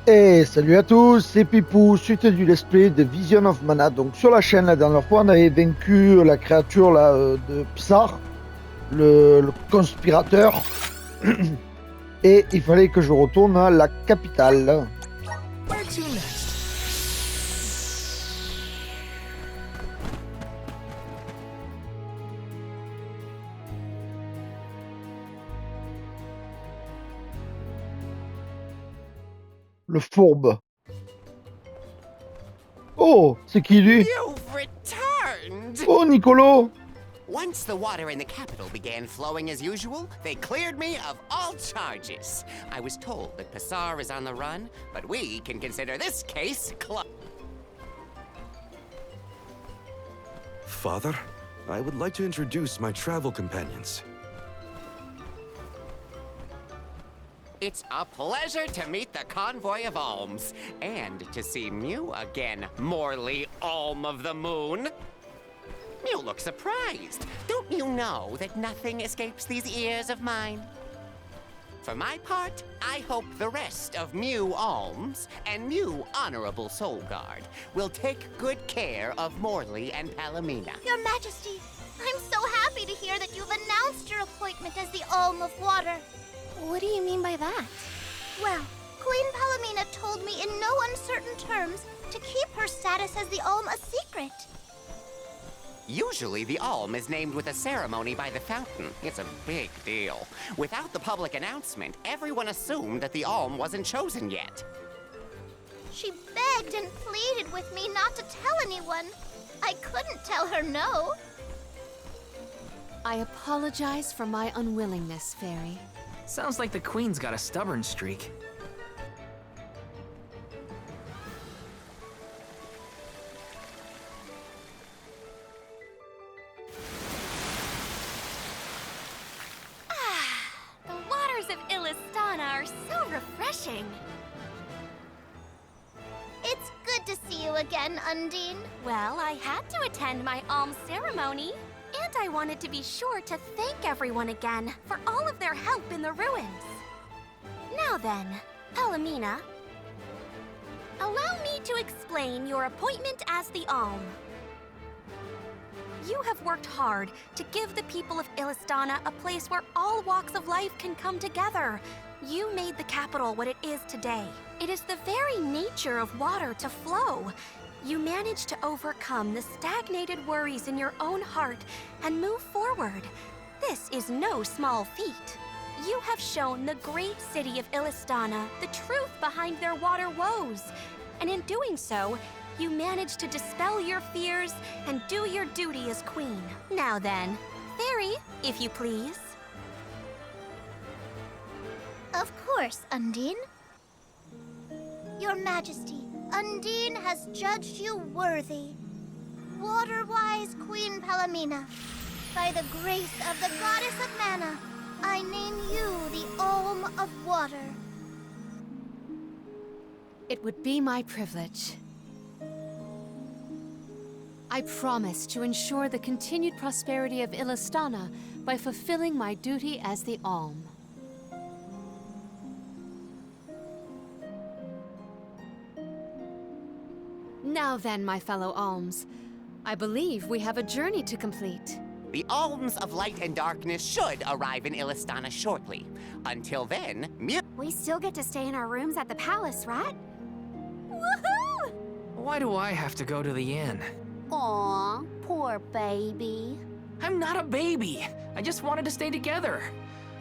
Et salut à tous, c'est Pipou, suite du let's play de Vision of Mana. Donc sur la chaîne, la dernière fois, on avait vaincu la créature là, de Psar, le conspirateur. Et il fallait que je retourne à la capitale. Where to next? Le fourbe. Oh, c'est qui lui? You've returned! Oh, Nicolo! Once the water in the capital began flowing as usual, they cleared me of all charges. I was told that Passar is on the run, but we can consider this case closed. Father, I would like to introduce my travel companions. It's a pleasure to meet the convoy of Alms, and to see Mew again, Morley Alm of the Moon. You look surprised. Don't you know that nothing escapes these ears of mine? For my part, I hope the rest of Mew Alms and Mew Honorable Soul Guard will take good care of Morley and Palomina. Your Majesty, I'm so happy to hear that you've announced your appointment as the Alm of Water. What do you mean by that? Well, Queen Palomina told me in no uncertain terms to keep her status as the Alm a secret. Usually, the Alm is named with a ceremony by the fountain. It's a big deal. Without the public announcement, everyone assumed that the Alm wasn't chosen yet. She begged and pleaded with me not to tell anyone. I couldn't tell her no. I apologize for my unwillingness, Fairy. Sounds like the Queen's got a stubborn streak. The waters of Illistana are so refreshing. It's good to see you again, Undine. Well, I had to attend my alms ceremony, and I wanted to be sure to thank everyone again for all of their help in the ruins. Now then, Palomina, allow me to explain your appointment as the Alm. You have worked hard to give the people of Illistana a place where all walks of life can come together. You made the capital what it is today. It is the very nature of water to flow. You managed to overcome the stagnated worries in your own heart and move forward. This is no small feat. You have shown the great city of Illistana the truth behind their water woes. And in doing so, you managed to dispel your fears and do your duty as queen. Now then, Fairy, if you please. Of course, Undine. Your Majesty, Undine has judged you worthy. Water-wise Queen Palomina, by the grace of the Goddess of Mana, I name you the Alm of Water. It would be my privilege. I promise to ensure the continued prosperity of Illistana by fulfilling my duty as the Alm. Now then, my fellow Alms, I believe we have a journey to complete. The Alms of Light and Darkness should arrive in Illistana shortly. Until then, Mew... We still get to stay in our rooms at the palace, right? Woohoo! Why do I have to go to the inn? Aw, poor baby. I'm not a baby. I just wanted to stay together.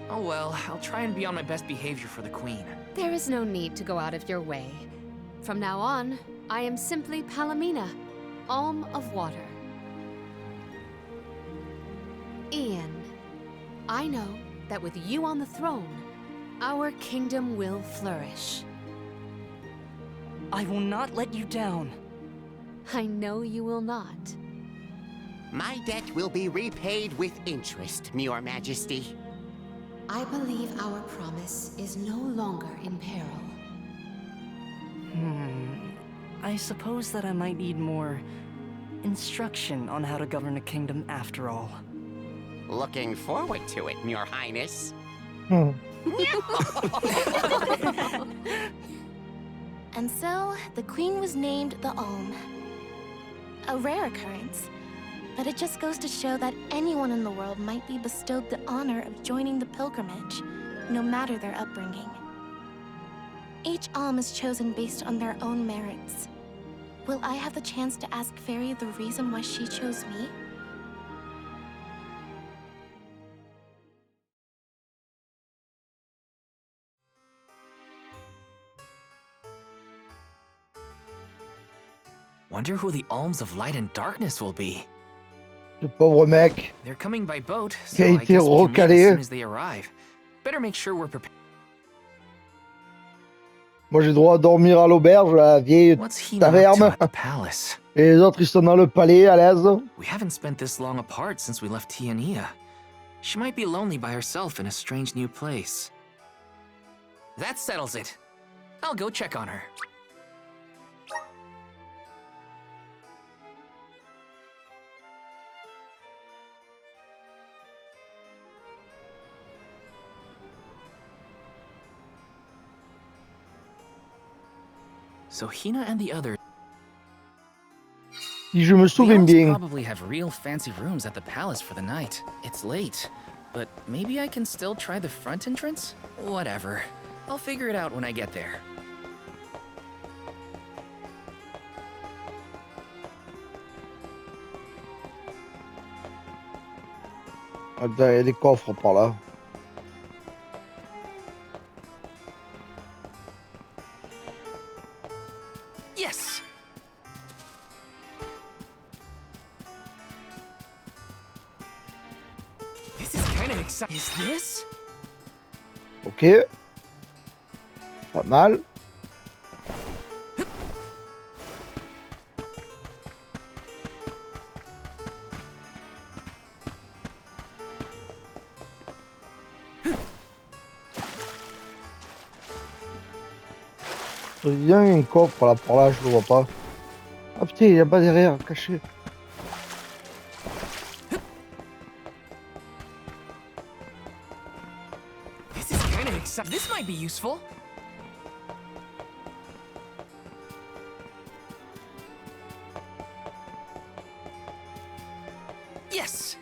Oh well, I'll try and be on my best behavior for the Queen. There is no need to go out of your way. From now on, I am simply Palomina, Alm of Water. Ian, I know that with you on the throne, our kingdom will flourish. I will not let you down. I know you will not. My debt will be repaid with interest, Your Majesty. I believe our promise is no longer in peril. I suppose that I might need more instruction on how to govern a kingdom after all. Looking forward to it, Your Highness. And so, the queen was named the Alm. A rare occurrence, but it just goes to show that anyone in the world might be bestowed the honor of joining the pilgrimage, no matter their upbringing. Each Alm is chosen based on their own merits. Will I have the chance to ask Fairy the reason why she chose me? Wonder who the Alms of Light and Darkness will be. Le pauvre mec. They're coming by boat, so Qui a I été guess we can leave recalé. as soon as they arrive. Better make sure we're prepared. Moi j'ai droit à dormir à l'auberge, la vieille What's Hina up to taverne. at the palace? Et les autres ils sont dans le palais à l'aise. We haven't spent this long apart since we left Tiania. She might be lonely by herself in a strange new place. That settles it. I'll go check on her. So Hina and the others Si je me The souviens elves bien. probably have real fancy rooms at the palace for the night. It's late, but maybe I can still try the front entrance? Whatever. I'll figure it out when I get there. Attends, il y a des coffres par là. Yes! This is kind of exciting. Is this? Ok. Pas mal. Il y a un coffre là par là, je le vois pas. Ah putain, il est là-bas derrière, caché. This is kind of exciting. This might be useful. Yes!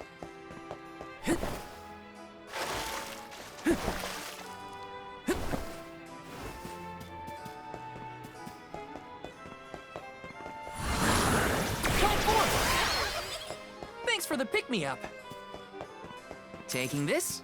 Come forth! Thanks for the pick-me-up. Taking this?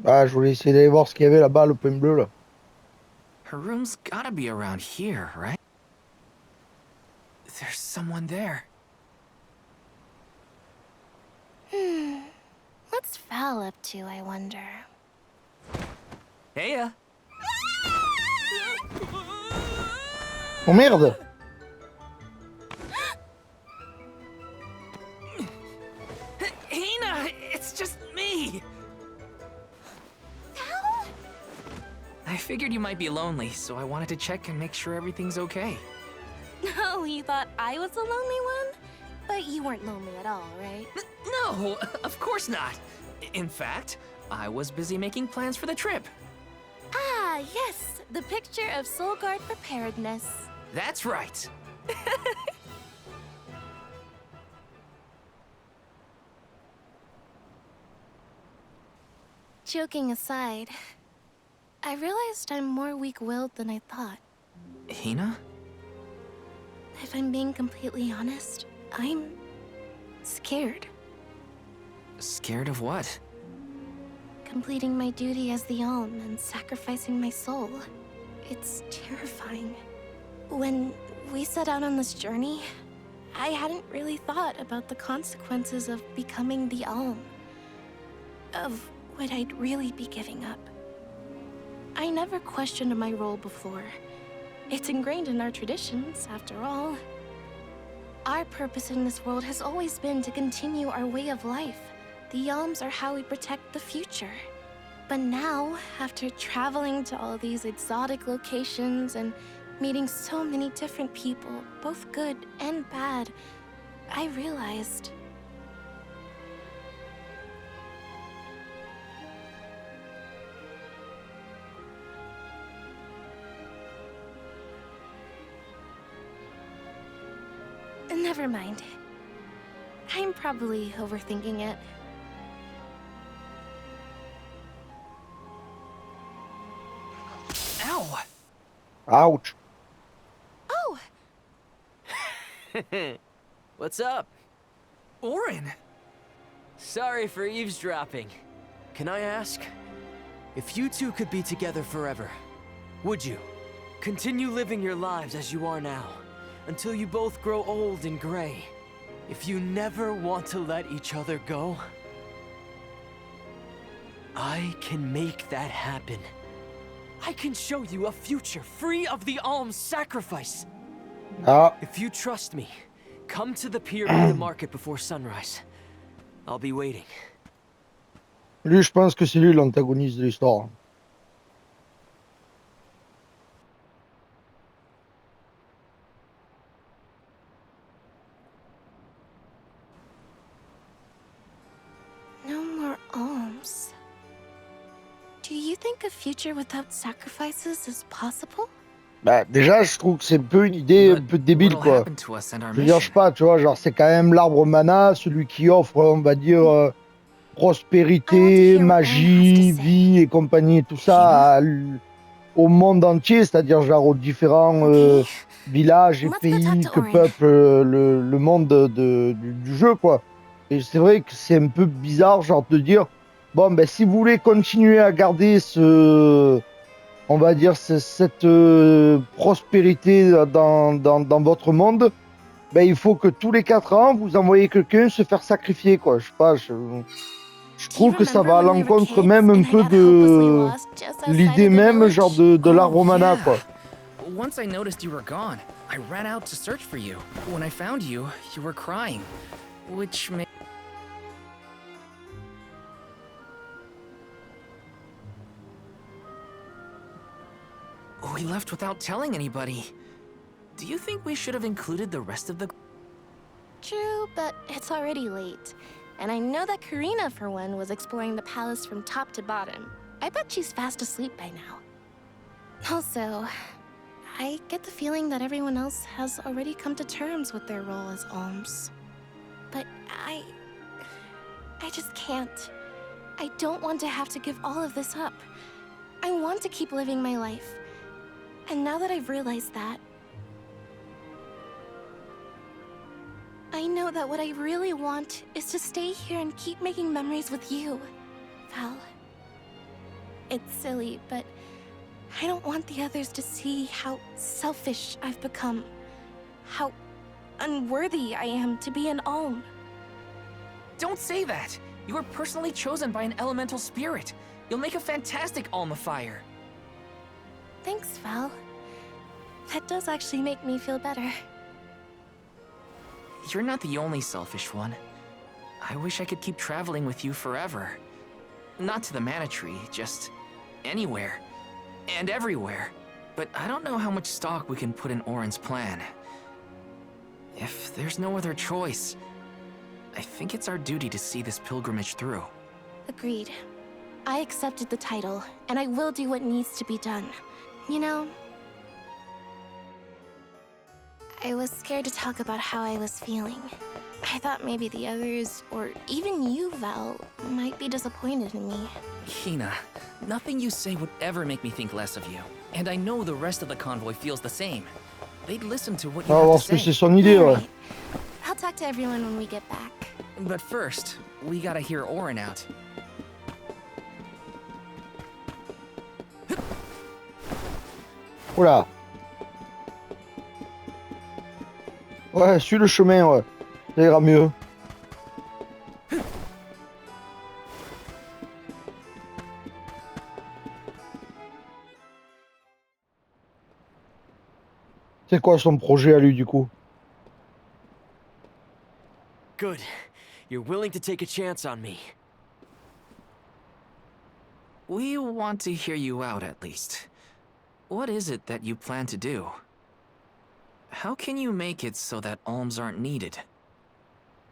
Ah, je voulais essayer d'aller voir ce qu'il y avait là-bas, le point bleu là. Her room's gotta be around here, right? There's someone there. What's Val up to, I wonder? Heya! Oh merde! Hina, it's just me! I figured you might be lonely, so I wanted to check and make sure everything's okay. Oh, you thought I was the lonely one? But you weren't lonely at all, right? No, of course not. In fact, I was busy making plans for the trip. Ah, yes, the picture of Soul Guard preparedness. That's right. Joking aside, I realized I'm more weak-willed than I thought. Hina? If I'm being completely honest, I'm scared. Scared of what? Completing my duty as the Alm and sacrificing my soul. It's terrifying. When we set out on this journey, I hadn't really thought about the consequences of becoming the Alm. Of what I'd really be giving up. I never questioned my role before. It's ingrained in our traditions, after all. Our purpose in this world has always been to continue our way of life. The Yalms are how we protect the future. But now, after traveling to all these exotic locations and meeting so many different people, both good and bad, I realized... Never mind. I'm probably overthinking it. Ow! Ouch. Oh! What's up? Auron! Sorry for eavesdropping. Can I ask? If you two could be together forever, would you? Continue living your lives as you are now, until you both grow old and gray. If you never want to let each other go, I can make that happen. I can show you a future free of the alms sacrifice. Ah, If you trust me, come to the pier by the market before sunrise. I'll be waiting. lui, je pense que c'est lui l'antagoniste de l'histoire. No more alms. Do you think a future without sacrifices is possible? Bah, déjà, je trouve que c'est un peu une idée un peu débile, What'll quoi. happen to us and our Je veux dire, je sais mission? pas, tu vois, genre, c'est quand même l'arbre mana, celui qui offre, on va dire, prospérité, hear what Auron has magie, to say. vie et compagnie, tout ça au monde entier, c'est-à-dire, genre, aux différents Okay. villages et Let's go talk pays to que Auron. peuple le monde du jeu, quoi. Et c'est vrai que c'est un peu bizarre, genre, de dire, bon, ben, si vous voulez continuer à garder on va dire, cette prospérité dans votre monde, ben, il faut que tous les 4 ans, vous envoyez quelqu'un se faire sacrifier, quoi. Je sais pas, je trouve que ça va à l'encontre même un peu de l'idée même, genre, de l'arbre mana, Yeah. quoi. Once I noticed you were gone, I ran out to search for you. When I found you, you were crying, which made... We left without telling anybody. Do you think we should have included the rest of the... True, but it's already late. And I know that Karina, for one, was exploring the palace from top to bottom. I bet she's fast asleep by now. Also, I get the feeling that everyone else has already come to terms with their role as alms. But I just can't. I don't want to have to give all of this up. I want to keep living my life. And now that I've realized that, I know that what I really want is to stay here and keep making memories with you, Val. It's silly, but I don't want the others to see how selfish I've become. How unworthy I am to be an Alm. Don't say that! You were personally chosen by an elemental spirit. You'll make a fantastic Alma Fire. Thanks, Val. That does actually make me feel better. You're not the only selfish one. I wish I could keep traveling with you forever. Not to the Mana Tree, just anywhere. And everywhere. But I don't know how much stock we can put in Auron's plan. If there's no other choice, I think it's our duty to see this pilgrimage through. Agreed. I accepted the title, and I will do what needs to be done. You know, I was scared to talk about how I was feeling. I thought maybe the others, or even you, Val, might be disappointed in me. Hina, nothing you say would ever make me think less of you. And I know the rest of the convoy feels the same. They'd listen to what you On va have voir to ce que say. c'est son idée, ouais. Alright. I'll talk to everyone when we get back. But first, we gotta hear Auron out. Oula. Ouais, suis le chemin, ouais. Ça ira mieux. C'est quoi son projet à lui, du coup? Good. You're willing to take a chance on me. We want to hear you out, at least. What is it that you plan to do? How can you make it so that alms aren't needed?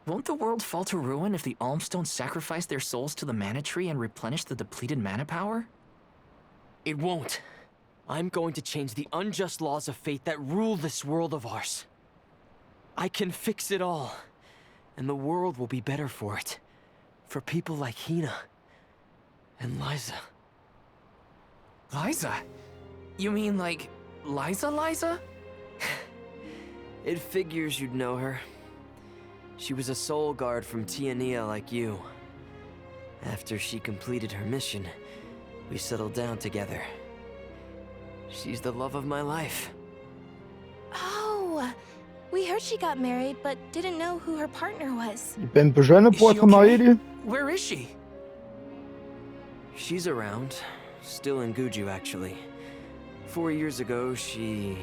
Won't the world fall to ruin if the alms don't sacrifice their souls to the mana tree and replenish the depleted mana power? It won't. I'm going to change the unjust laws of fate that rule this world of ours. I can fix it all, and the world will be better for it. For people like Hina and Liza. Liza? You mean like Liza? It figures you'd know her. She was a soul guard from Tiania like you. After she completed her mission, we settled down together. She's the love of my life. Oh, we heard she got married, but didn't know who her partner was. Il est un peu jeune pour être marié, lui. Where is she? She's around. Still in Guju, actually. 4 years ago, she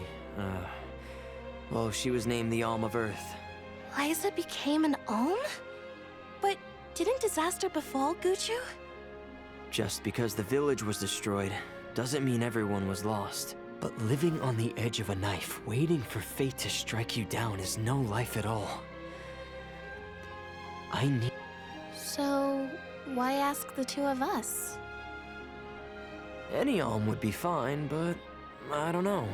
was named the Alm of Earth. Liza became an Alm? But didn't disaster befall Guju? Just because the village was destroyed doesn't mean everyone was lost. But living on the edge of a knife, waiting for fate to strike you down is no life at all. So, why ask the two of us? Any Alm would be fine, but I don't know.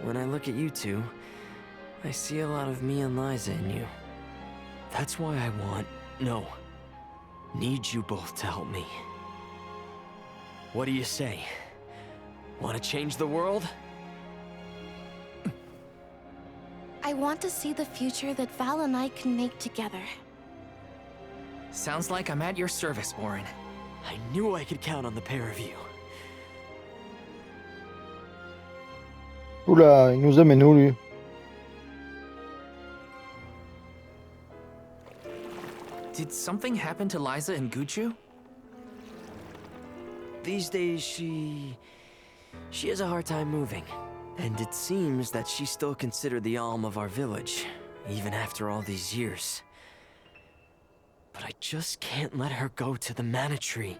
When I look at you two, I see a lot of me and Liza in you. That's why I need you both to help me. What do you say? Want to change the world? I want to see the future that Val and I can make together. Sounds like I'm at your service, Orin. I knew I could count on the pair of you. Oula, il nous amène où, lui? Did something happen to Liza and Guju? These days, she has a hard time moving. And it seems that she's still considered the Alm of our village, even after all these years. But I just can't let her go to the Mana Tree.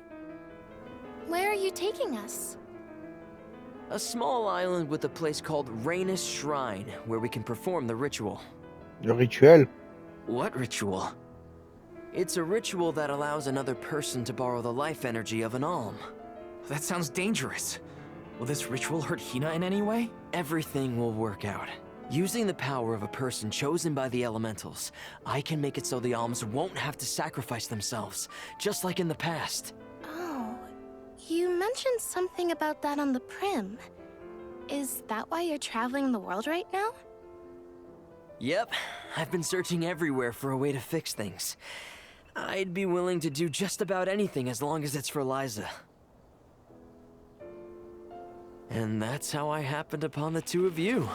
Where are you taking us? A small island with a place called Rhaenys Shrine, where we can perform the ritual. Le rituel. What ritual? It's a ritual that allows another person to borrow the life energy of an Alm. That sounds dangerous. Will this ritual hurt Hina in any way? Everything will work out. Using the power of a person chosen by the elementals, I can make it so the Alms won't have to sacrifice themselves, just like in the past. Oh, you mentioned something about that on the Prim. Is that why you're traveling the world right now? Yep, I've been searching everywhere for a way to fix things. I'd be willing to do just about anything as long as it's for Liza. And that's how I happened upon the two of you.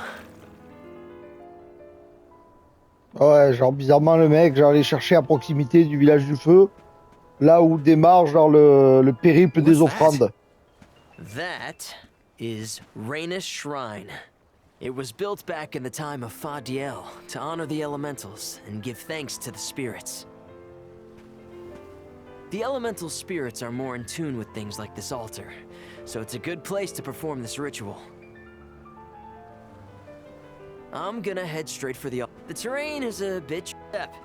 Ouais, genre bizarrement le mec, genre allé chercher à proximité du village du feu, là où démarre genre le périple des offrandes. That is Rhaenys Shrine. It was built back in the time of Fadiel to honor the elementals and give thanks to the spirits. The elemental spirits are more in tune with things like this altar, so it's a good place to perform this ritual. I'm gonna head straight for the altar. The terrain is a bit step.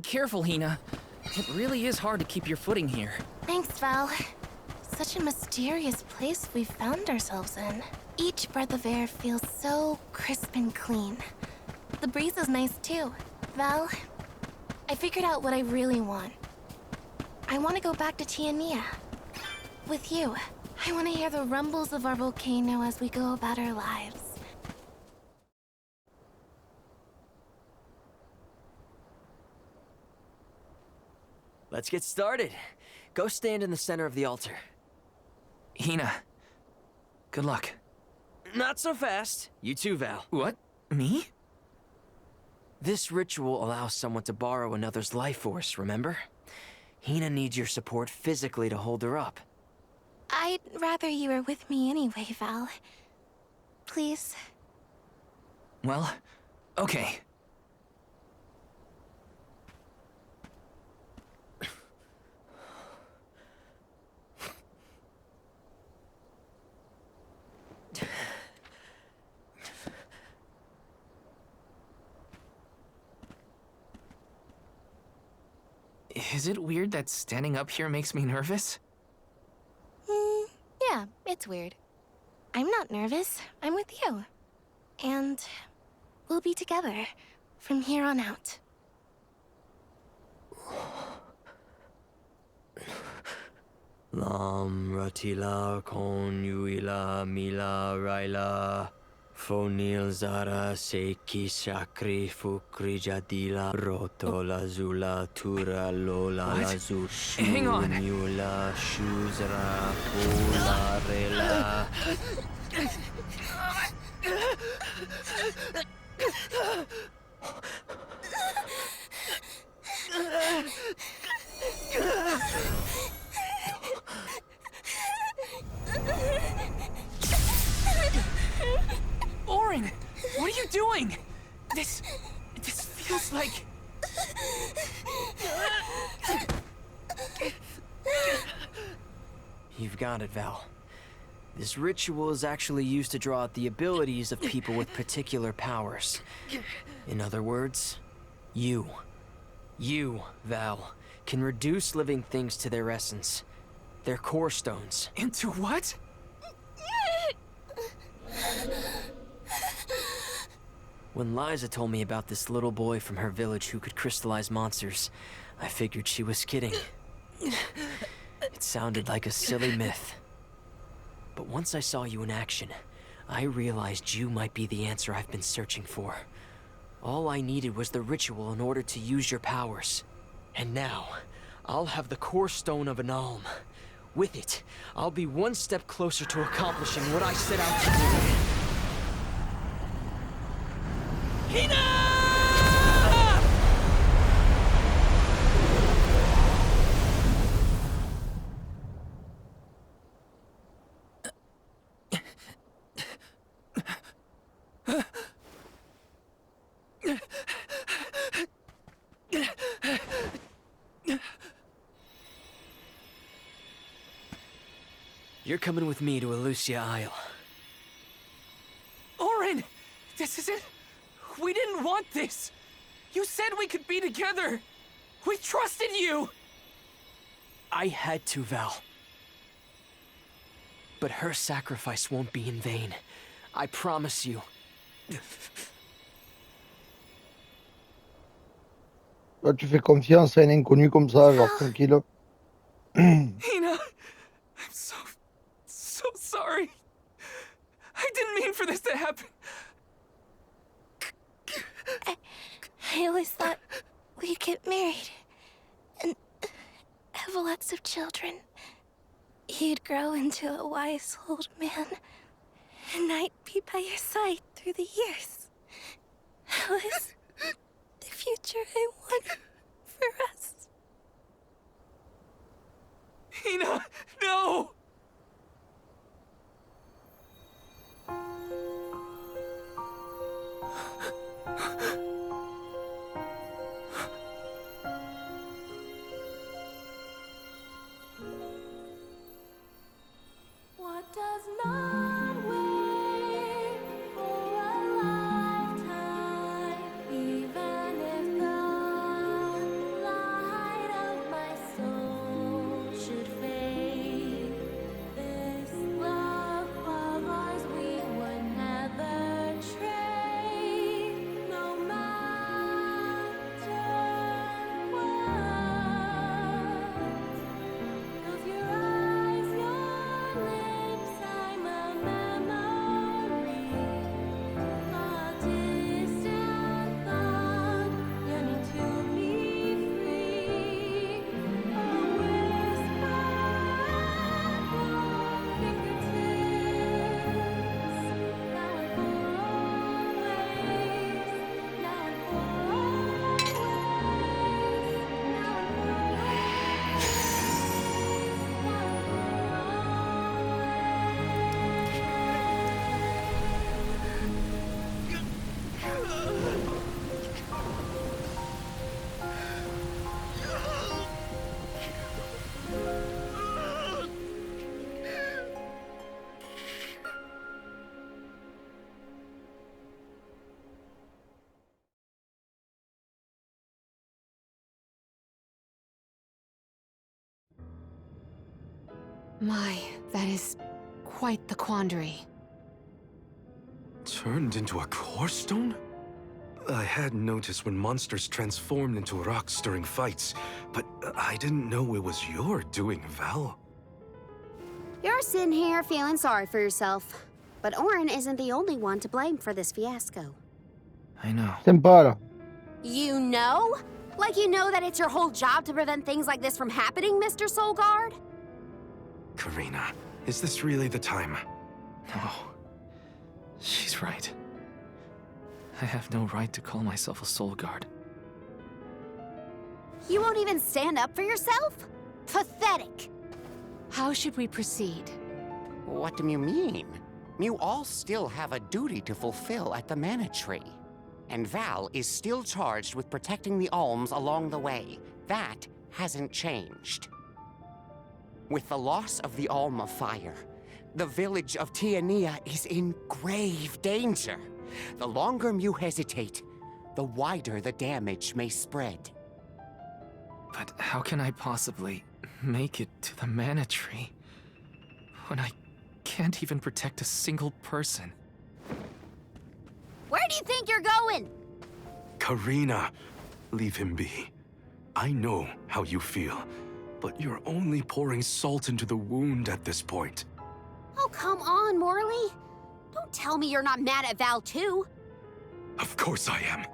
Careful, Hina. It really is hard to keep your footing here. Thanks, Val. Such a mysterious place we found ourselves in. Each breath of air feels so crisp and clean. The breeze is nice too. Val, I figured out what I really want. I want to go back to Tiania. With you. I want to hear the rumbles of our volcano as we go about our lives. Let's get started. Go stand in the center of the altar. Hina, good luck. Not so fast. You too, Val. What? Me? This ritual allows someone to borrow another's life force, remember? Hina needs your support physically to hold her up. I'd rather you were with me anyway, Val. Please. Well, okay. Is it weird that standing up here makes me nervous? Yeah, it's weird. I'm not nervous. I'm with you. And we'll be together from here on out. Lam Ratila Kon Yuila Mila Raila Fonil Zara Seki Shakri Fukri Jadila Roto Lazula Tura Lola What? Lazu Hang on. Shunula Shuzra Pula Rela. Orin! What are you doing? This feels like... You've got it, Val. This ritual is actually used to draw out the abilities of people with particular powers. In other words, you, Val, can reduce living things to their essence, their core stones. Into what? When Liza told me about this little boy from her village who could crystallize monsters, I figured she was kidding. It sounded like a silly myth. But once I saw you in action, I realized you might be the answer I've been searching for. All I needed was the ritual in order to use your powers. And now, I'll have the core stone of an Alm. With it, I'll be one step closer to accomplishing what I set out to do. Hina! You're coming with me to Elusia Isle. Orin! This isn't... We didn't want this! You said we could be together! We trusted you! I had to, Val. But her sacrifice won't be in vain. I promise you. Toi, tu fais confiance à un inconnu comme ça, genre tranquille. Hina, I'm so sorry. I didn't mean for this to happen. I always thought we'd get married and have lots of children. You'd grow into a wise old man, and I'd be by your side through the years. That was the future I wanted for us. Hina, no! What does not wait for a lifetime, even if the light My, that is quite the quandary. Turned into a core stone? I had noticed when monsters transformed into rocks during fights, but I didn't know it was your doing, Val. You're sitting here feeling sorry for yourself. But Auron isn't the only one to blame for this fiasco. I know. Sympa, là. You know? Like you know that it's your whole job to prevent things like this from happening, Mr. Soulguard? Karina, is this really the time? No. She's right. I have no right to call myself a soul guard. You won't even stand up for yourself? Pathetic. How should we proceed? What do you mean? You all still have a duty to fulfill at the Mana Tree. And Val is still charged with protecting the Alms along the way. That hasn't changed. With the loss of the Alm of Fire, the village of Tiania is in grave danger. The longer you hesitate, the wider the damage may spread. But how can I possibly make it to the Mana Tree when I can't even protect a single person? Where do you think you're going? Karina, leave him be. I know how you feel, but you're only pouring salt into the wound at this point. Oh, come on, Morley. Don't tell me you're not mad at Val, too. Of course I am.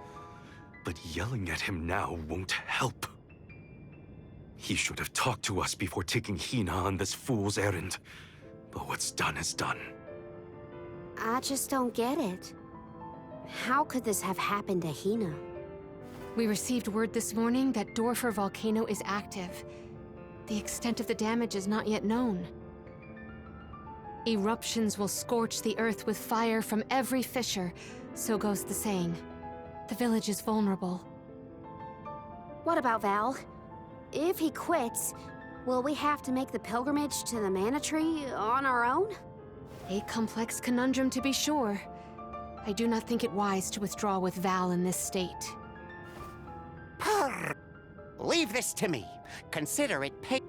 But yelling at him now won't help. He should have talked to us before taking Hina on this fool's errand. But what's done is done. I just don't get it. How could this have happened to Hina? We received word this morning that Dorfer Volcano is active. The extent of the damage is not yet known. Eruptions will scorch the earth with fire from every fissure, so goes the saying. The village is vulnerable. What about Val? If he quits, will we have to make the pilgrimage to the Mana Tree on our own? A complex conundrum to be sure. I do not think it wise to withdraw with Val in this state. Leave this to me. Consider it paid.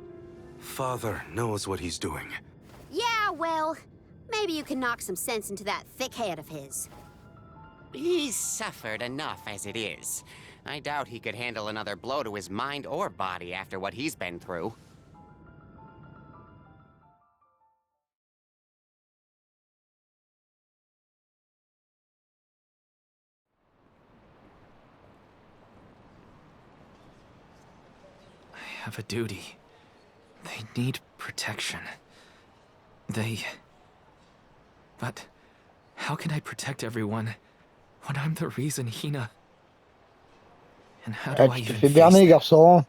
Father knows what he's doing. Yeah, well, maybe you can knock some sense into that thick head of his. He's suffered enough as it is. I doubt he could handle another blow to his mind or body after what he's been through. I have a duty. They need protection. But how can I protect everyone when I'm the reason Hina... And how do I Tu te even fais face berner, that? garçon.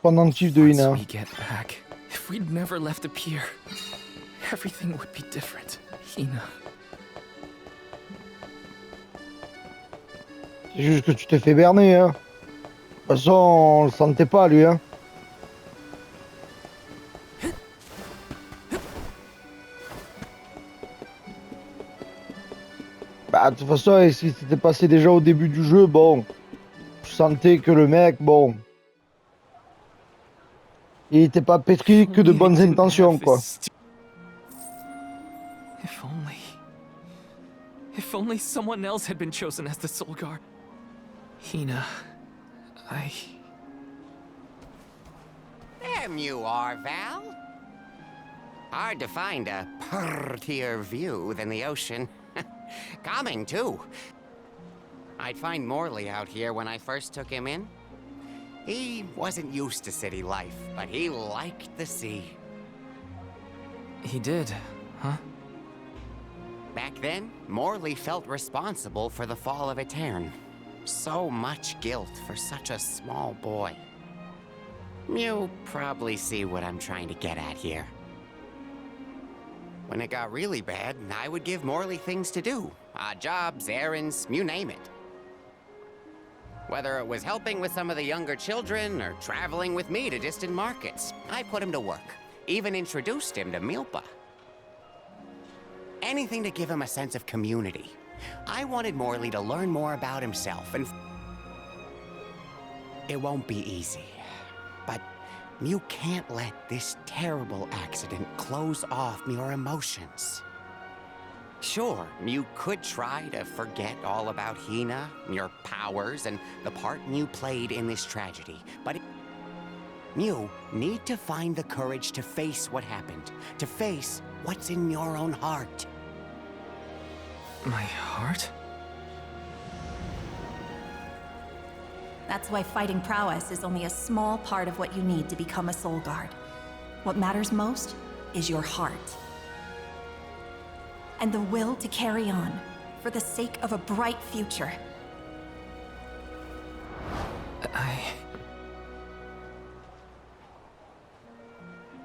Pendentif de Once Hina. we get back, if we'd never left the pier, everything would be different. Hina. C'est juste que tu t'es fait berner, hein. De toute façon, on le sentait pas, lui, hein. Bah, de toute façon, ce qui s'était passé déjà au début du jeu, bon, je sentais que le mec, bon, il était pas pétri que de bonnes intentions, quoi. If only someone else had been chosen as the Soul Guard. Hina, There you are, Val. Hard to find a prettier view than the ocean. Calming, too. I'd find Morley out here when I first took him in. He wasn't used to city life, but he liked the sea. He did, huh? Back then, Morley felt responsible for the fall of Aetern. So much guilt for such a small boy. You probably see what I'm trying to get at here. When it got really bad, I would give Morley things to do. Odd jobs, errands, you name it. Whether it was helping with some of the younger children or traveling with me to distant markets, I put him to work. Even introduced him to Milpa. Anything to give him a sense of community. I wanted Morley to learn more about himself and... It won't be easy. But you can't let this terrible accident close off your emotions. Sure, you could try to forget all about Hina, your powers, and the part you played in this tragedy, but you need to find the courage to face what happened, to face what's in your own heart. My heart? That's why fighting prowess is only a small part of what you need to become a Soul Guard. What matters most is your heart. And the will to carry on, for the sake of a bright future.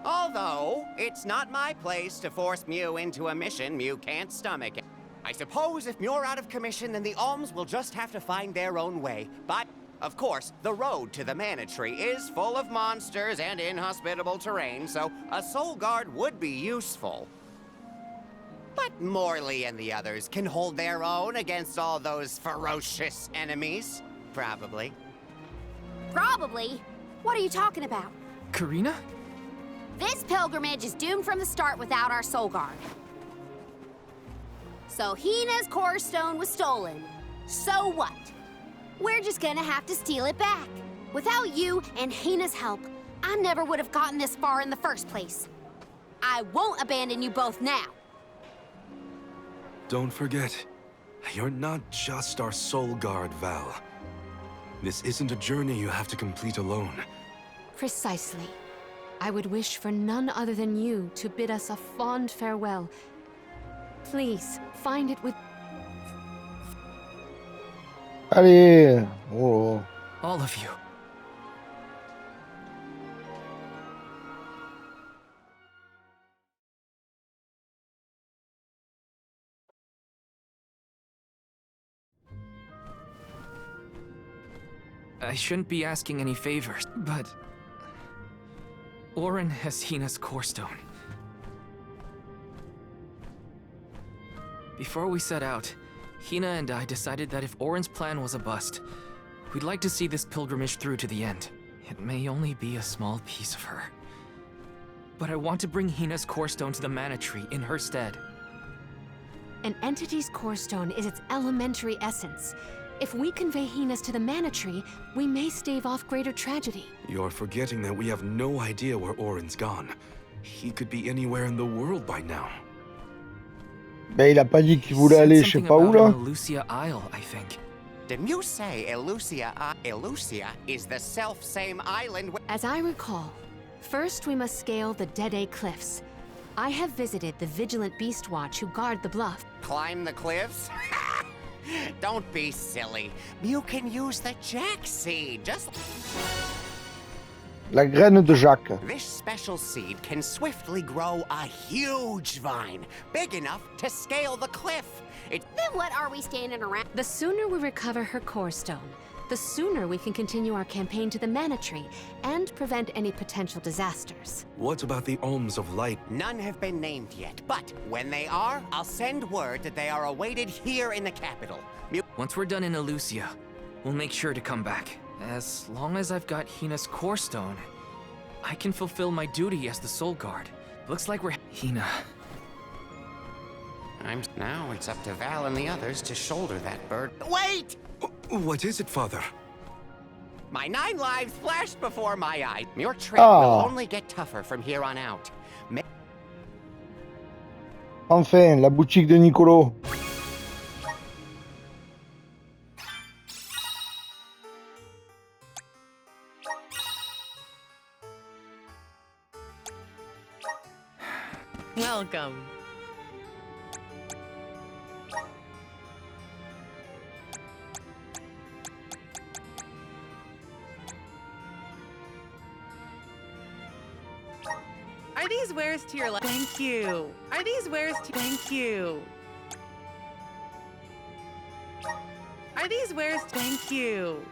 Although, it's not my place to force Mew into a mission Mew can't stomach. I suppose if Mew're out of commission, then the Alms will just have to find their own way. But, of course, the road to the Mana Tree is full of monsters and inhospitable terrain, so a Soul Guard would be useful. But Morley and the others can hold their own against all those ferocious enemies. Probably. Probably? What are you talking about? Karina? This pilgrimage is doomed from the start without our Soul Guard. So Hina's Core Stone was stolen. So what? We're just gonna have to steal it back. Without you and Hina's help, I never would have gotten this far in the first place. I won't abandon you both now. Don't forget, you're not just our Soul Guard, Val. This isn't a journey you have to complete alone. Precisely. I would wish for none other than you to bid us a fond farewell. Please, find it with... Allez. Oh. All of you. I shouldn't be asking any favors, but... Auron has Hina's Core Stone. Before we set out, Hina and I decided that if Auron's plan was a bust, we'd like to see this pilgrimage through to the end. It may only be a small piece of her. But I want to bring Hina's Core Stone to the Mana Tree in her stead. An entity's Core Stone is its elementary essence. If we convey Hina's to the Mana Tree, we may stave off greater tragedy. You're forgetting that we have no idea where Auron's gone. He could be anywhere in the world by now. Ben, il a pas dit qu'il voulait aller je sais pas où là. Eleusia Isle, I think. Didn't you say Eleusia? Eleusia is the self-same island As I recall, first we must scale the Dead Cliffs. I have visited the Vigilant Beast Watch who guard the bluff. Climb the cliffs? Don't be silly. You can use the Jack Seed, just... La graine de Jacques. This special seed can swiftly grow a huge vine, big enough to scale the cliff. Then what are we standing around? The sooner we recover her Core Stone, the sooner we can continue our campaign to the Mana Tree and prevent any potential disasters. What about the Alms of Light? None have been named yet, but when they are, I'll send word that they are awaited here in the capital. Once we're done in Eleusia, we'll make sure to come back. As long as I've got Hina's Core Stone, I can fulfill my duty as the Soul Guard. Looks like we're... Hina. Now it's up to Val and the others to shoulder that bird. Wait! What is it, Father? My 9 lives flashed before my eyes. Your trip will only get tougher from here on out. Enfin, la boutique de Nicolo. Welcome. Are these wares to your Thank you. Are these wares to Thank you. Are these wares Thank you.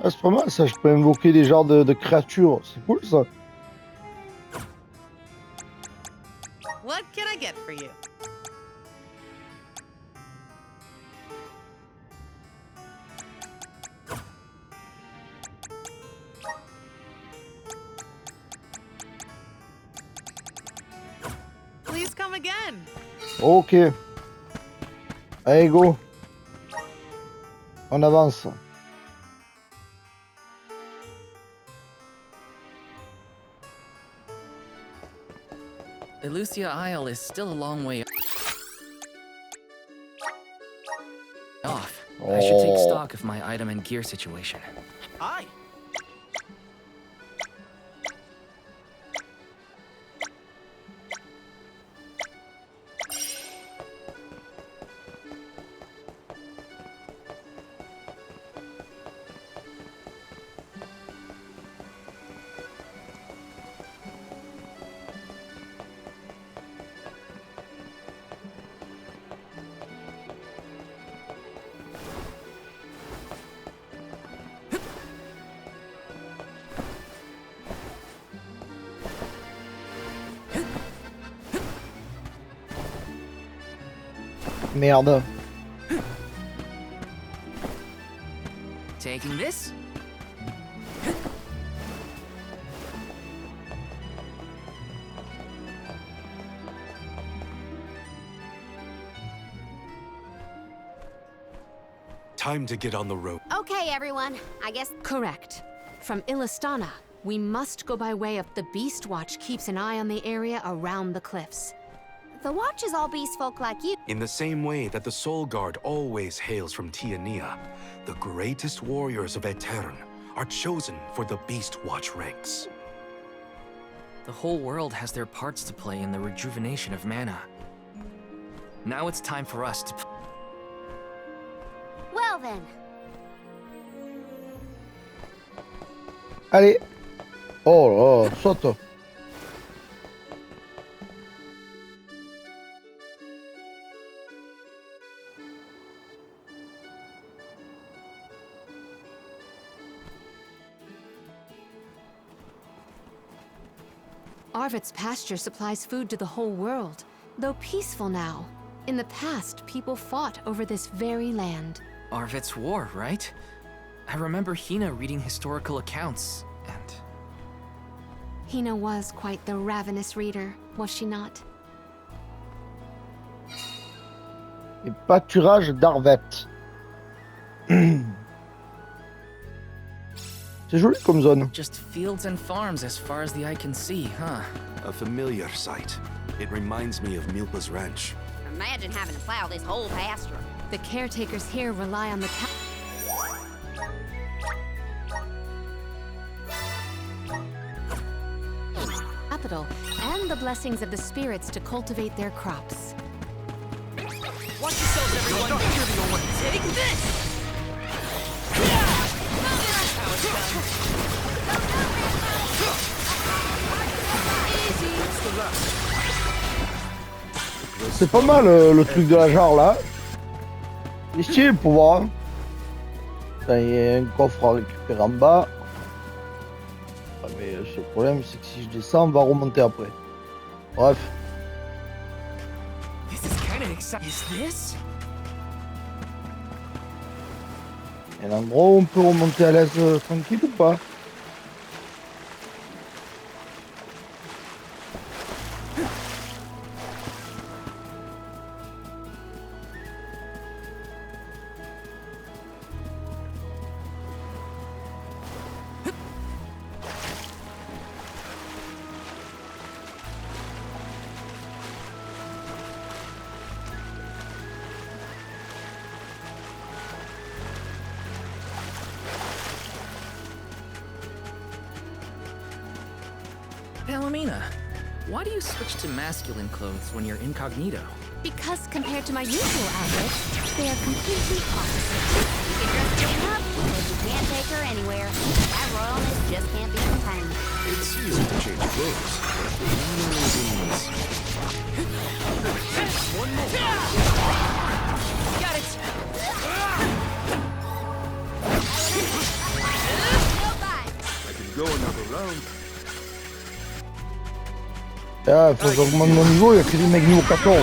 Ah, c'est pas mal ça, je peux invoquer des genres de créatures. C'est cool ça. What can I get for you? Please come again. Ok. Allez, go. On avance. Elusia Isle is still a long way off. I should take Oh. stock of my item and gear situation. Aye. Merde. Taking this? Time to get on the road. Okay, everyone. I guess. Correct. From Illistana, we must go by way of the Beast Watch keeps an eye on the area around the cliffs. The Watch is all beast folk like you. In the same way that the Soul Guard always hails from Tiania, the greatest warriors of Aetern are chosen for the Beast Watch ranks. The whole world has their parts to play in the rejuvenation of mana. Now it's time for us to... Well then. Allez. Oh là, saute. Arvid's pasture supplies food to the whole world, though peaceful now. In the past, people fought over this very land. Arvid's war, right? I remember Hina reading historical accounts, and... Hina was quite the ravenous reader, was she not? Et pâturage d'Arvet. C'est joli comme zone. Just fields and farms as far as the eye can see, huh? A familiar sight. It reminds me of Milpa's ranch. Imagine having to plow this whole pasture. The caretakers here rely on the capital and the blessings of the spirits to cultivate their crops. Watch yourselves, everyone! You're the only one. Take this! C'est pas mal le truc de la jarre là. Il est stylé le pouvoir. Putain, il y a un coffre à récupérer en bas. Ah, mais le seul problème c'est que si je descends, on va remonter après. Bref. This is kind of exciting. Is this? Il y a un endroit où on peut remonter à l'aise tranquille ou pas? Palomina, why do you switch to masculine clothes when you're incognito? Because compared to my usual outfits, they are completely opposite. You can dress clean up, but you can't take her anywhere. That royalness just can't be contained. It's easy to change clothes, but One more. Got it! Ah, faut que j'augmente mon niveau, il y a que des mecs niveau 14.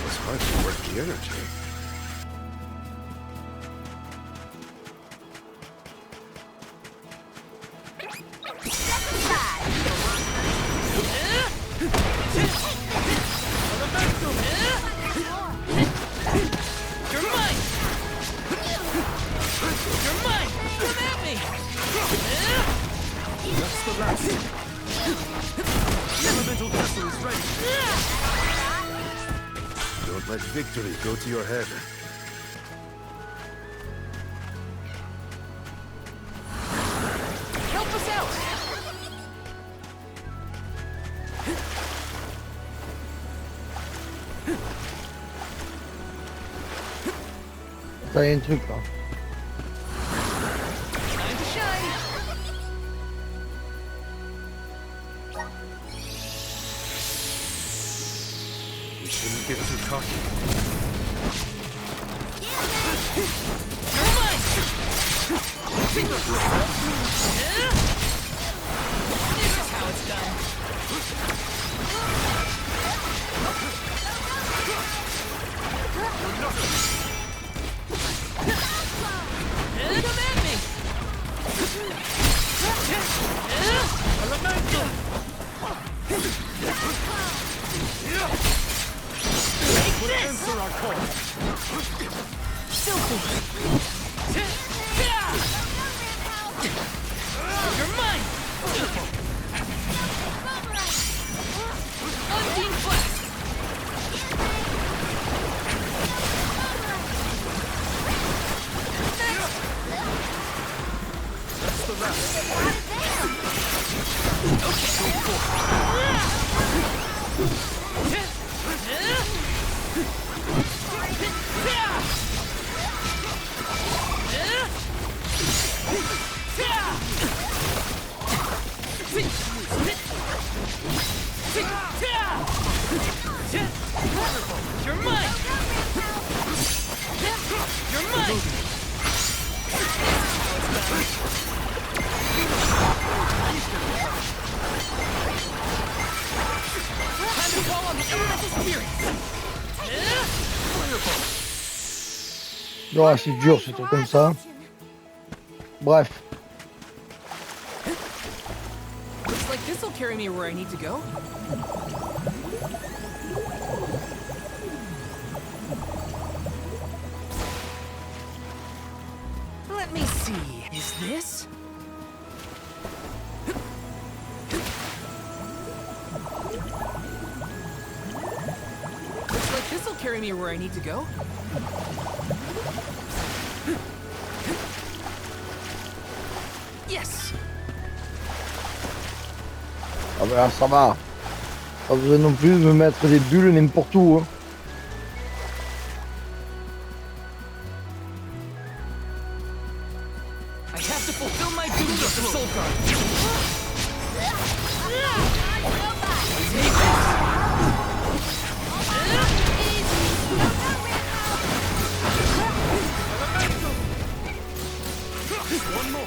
It's hard to work the energy. Don't let victory go to your head. Help us out! T'as un truc là. Time to shine! We shouldn't get too cocky. You're mine! This is how it's done. Come at me! Elemental! Take this! You're mine! Unseen blast! That's the rest. You're mine! You're mine! Time to call on the elemental spirits! Ouais, c'est dur ce truc comme ça. Bref. Looks like this'll carry me where I need to go. Let me see. Is this? Looks like this'll carry me where I need to go. Yes. Ah bah là, ça va. Pas besoin non plus de me mettre des bulles n'importe où. Hein. I have to fulfill my duty as the Soul Guard. One more.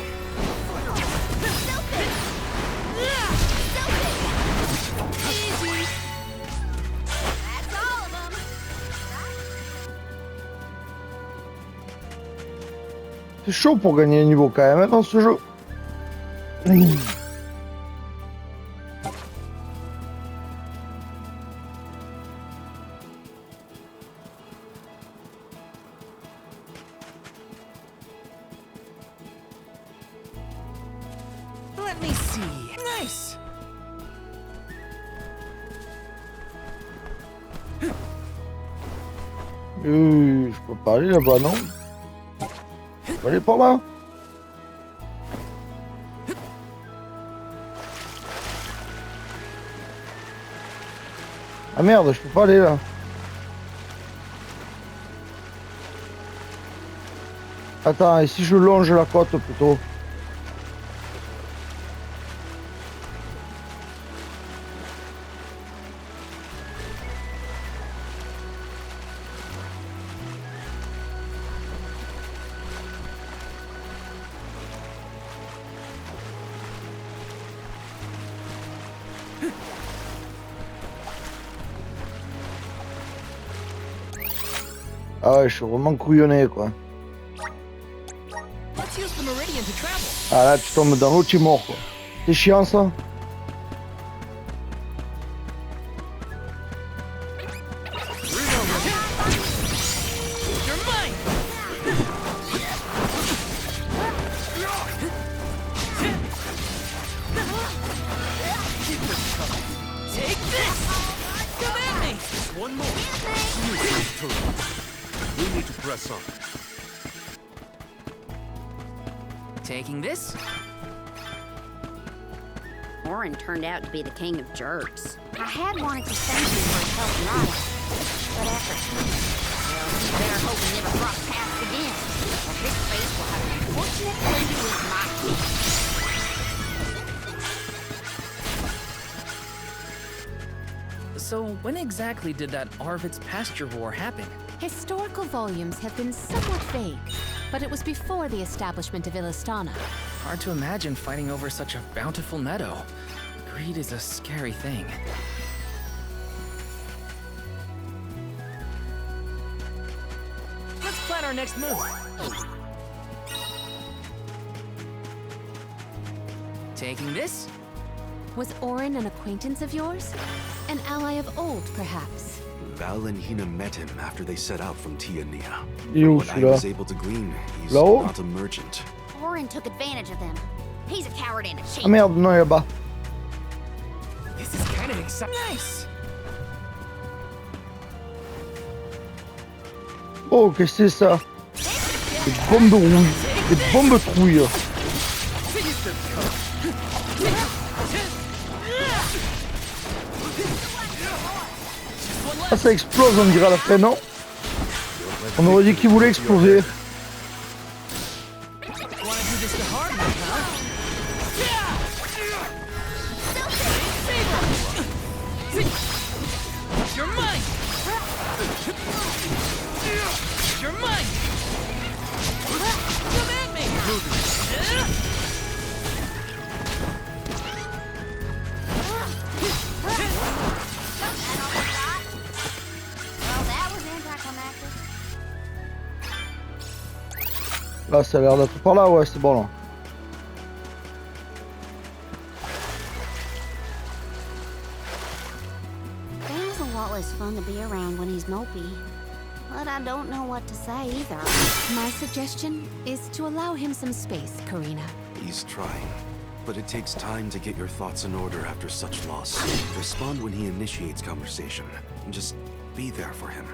C'est chaud pour gagner un niveau quand même hein, dans ce jeu. Let me see. Nice. Je peux pas aller là-bas, non? Je peux aller par là? Ah merde, je peux pas aller là. Attends, et si je longe la côte plutôt? Ah ouais, je suis vraiment couillonné quoi. Let's use the meridian to travel. Ah là, tu tombes dans l'eau, tu es mort quoi. C'est chiant ça. You're mine. Take this. Come at me. One more. We need to press on. Taking this. Orin turned out to be the king of jerks. I had wanted to thank him for his help in life, but after well, we better hope we never cross paths again, or his face will have an unfortunate ending with my So, when exactly did that Arvid's pasture war happen? Historical volumes have been somewhat vague, but it was before the establishment of Illistana. Hard to imagine fighting over such a bountiful meadow. Greed is a scary thing. Let's plan our next move. Taking this. Was Orin an acquaintance of yours? An ally of old, perhaps? Val and Hina met him after they set out from Tiania. Il est où What I was celui-là? able to glean, he's Là-haut? not a merchant. Orin took advantage of them. He's a coward and a cheat. Ah merde, non, il est là-bas. This is kind of exciting. Nice. Oh, qu'est-ce que c'est ça? Des bombes rouilles. Des bombes trouilles. Ah, ça explose, on dirait à la fin, non? On aurait dit qu'il voulait exploser. Wanna do this the hard way, huh? You're mine. You're mine. Come at me. Well, that was anticlimactic. Là, ça a l'air d'être par là, ouais, c'est bon là. Dan's a lot less fun to be around when he's mopey. But I don't know what to say either. My suggestion is to allow him some space, Karina. He's trying. But it takes time to get your thoughts in order after such loss. Respond when he initiates conversation. And just be there for him.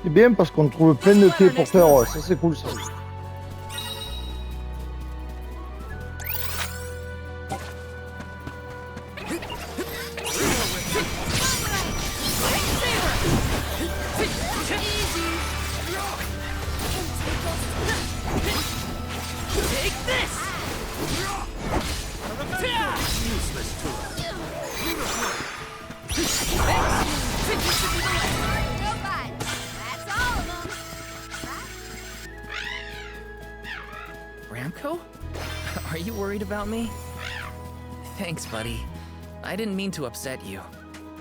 C'est bien parce qu'on trouve plein de clés pour faire, ouais, ça c'est cool ça. Take this. Ramco? Are you worried about me? Thanks, buddy. I didn't mean to upset you.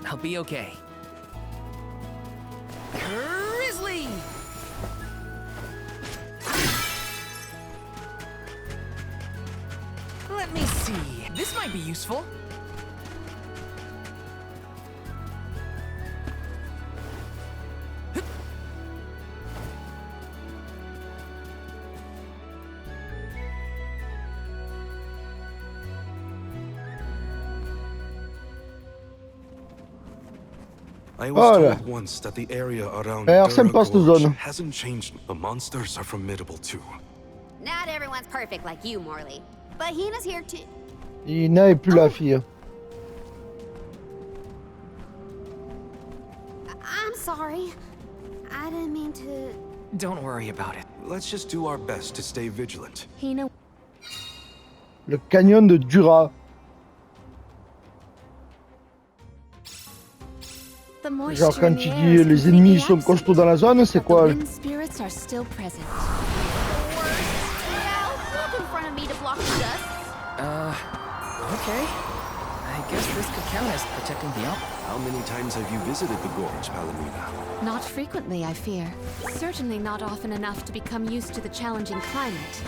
I'll be okay. Grizzly! Let me see. This might be useful. I was Voilà. told once that the area around Alors, sympa cette Duragorge zone. hasn't changed. The monsters are formidable too. Not everyone's perfect like you, Morley. But Hina's here too. Ina est plus la fille. I'm sorry. I didn't mean to... Don't worry about it. Let's just do our best to stay vigilant. Hina. Le canyon de Dura. The moisture Genre quand in tu the dis air is les ennemis completely sont costauds dans la zone, c'est but quoi? the wind spirits are still present. Yeah, walk in front of me to block the dust. Okay. I guess this could count as protecting the Alp. How many times have you visited the gorge, Palomina? Not frequently, I fear. Certainly not often enough to become used to the challenging climate.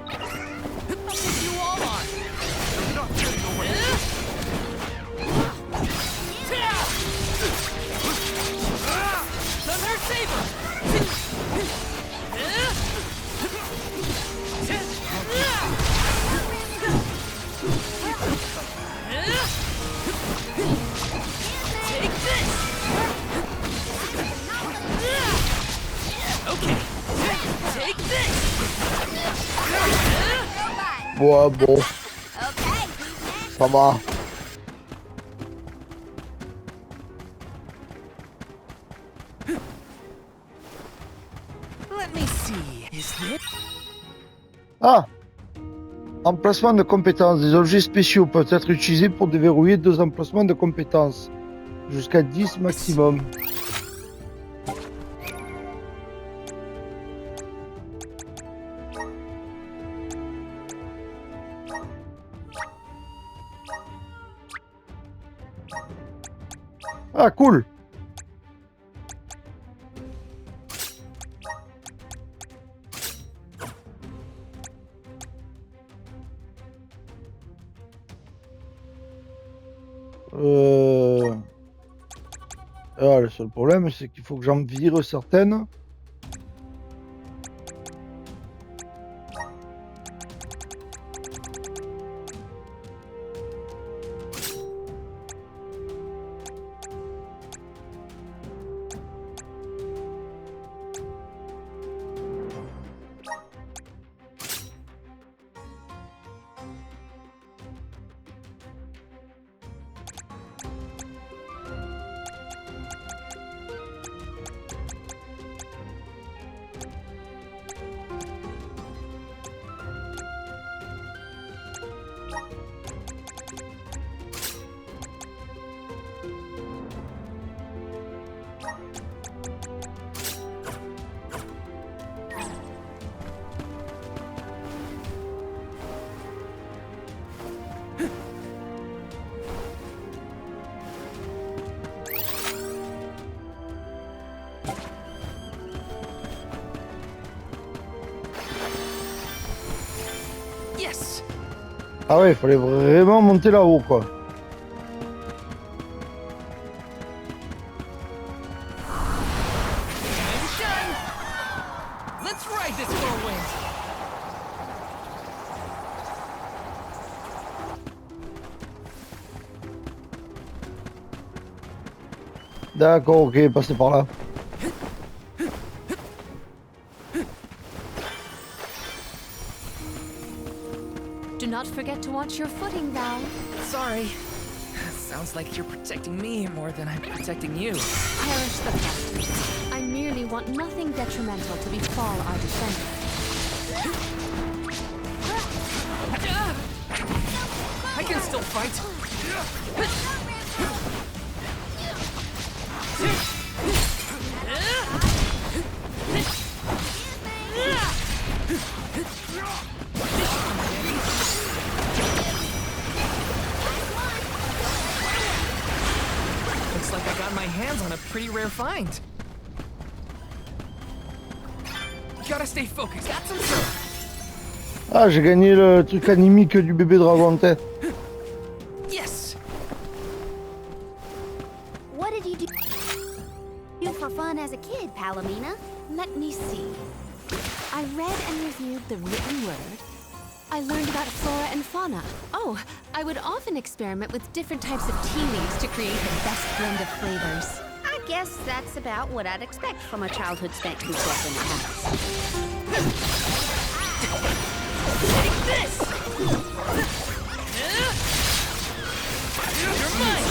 Take you all on! You're not getting away! Thunder Saber! Take this! Okay. Take this! Ouais, bon. Ça va. Let me see. Is this? Ah! Emplacement de compétences. Des objets spéciaux peuvent être utilisés pour déverrouiller 2 emplacements de compétences. Jusqu'à 10 maximum. Ah, cool! Ah, le seul problème, c'est qu'il faut que j'en vire certaines. Yes! Ah ouais, il fallait vraiment monter là-haut, quoi. I'm done! Let's ride this whirlwind! D'accord, ok, passez par là. Do not forget to watch your footing, Val. Sorry. Sounds like you're protecting me more than I'm protecting you. Perish the thought. I merely want nothing detrimental to befall our defender. I can still fight. Looks like I got my hands on a pretty rare find. Gotta stay focused. Got some syrup. Ah, j'ai gagné le truc animique du bébé dragon tête. Yes. What did you do for fun as a kid, Palomina? Let me see. I read and reviewed the written word. I learned about flora and fauna. Oh, I would often experiment with different types of tea leaves to create the best blend of flavors. I guess that's about what I'd expect from a childhood spent cooped up in the house. Take this! You're mine!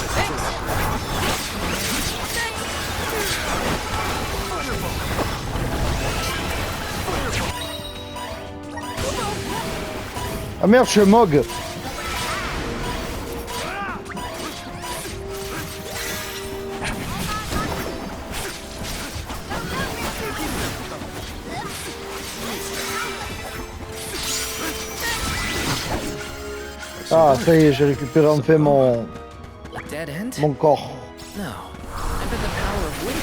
Ah merde, je suis Mog. Ah, ça y est, j'ai récupéré enfin mon... A dead end? mon corps. No. I bet the power of wind.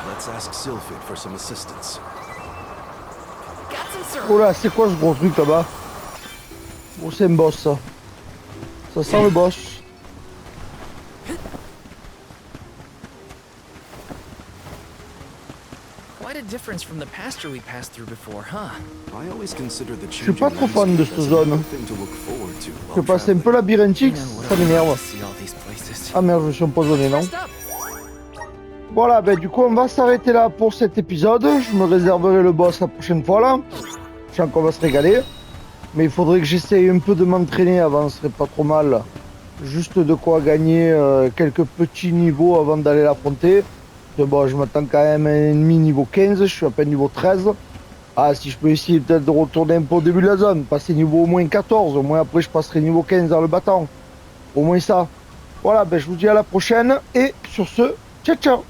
Let's ask Sylphid for some assistance. Got some sir. Oh là, c'est quoi ce gros truc là-bas? Oh, c'est un boss ça. Ça sent le boss. Quite a difference from the pasture we passed through before, huh? I always consider the Je suis pas trop fan de cette zone. thing to look forward to. Je passe un peu labyrinthique, ça m'énerve. See all these places. Ah merde, je me suis empoisonné, non? Voilà, ben du coup on va s'arrêter là pour cet épisode. Je me réserverai le boss la prochaine fois là. Je sens qu'on va se régaler. Mais il faudrait que j'essaye un peu de m'entraîner avant, ce serait pas trop mal. Juste de quoi gagner quelques petits niveaux avant d'aller l'affronter. Bon, je m'attends quand même à un ennemi niveau 15, je suis à peine niveau 13. Ah, si je peux essayer peut-être de retourner un peu au début de la zone, passer niveau au moins 14, au moins après je passerai niveau 15 dans le battant. Au moins ça. Voilà, ben je vous dis à la prochaine et sur ce, ciao ciao.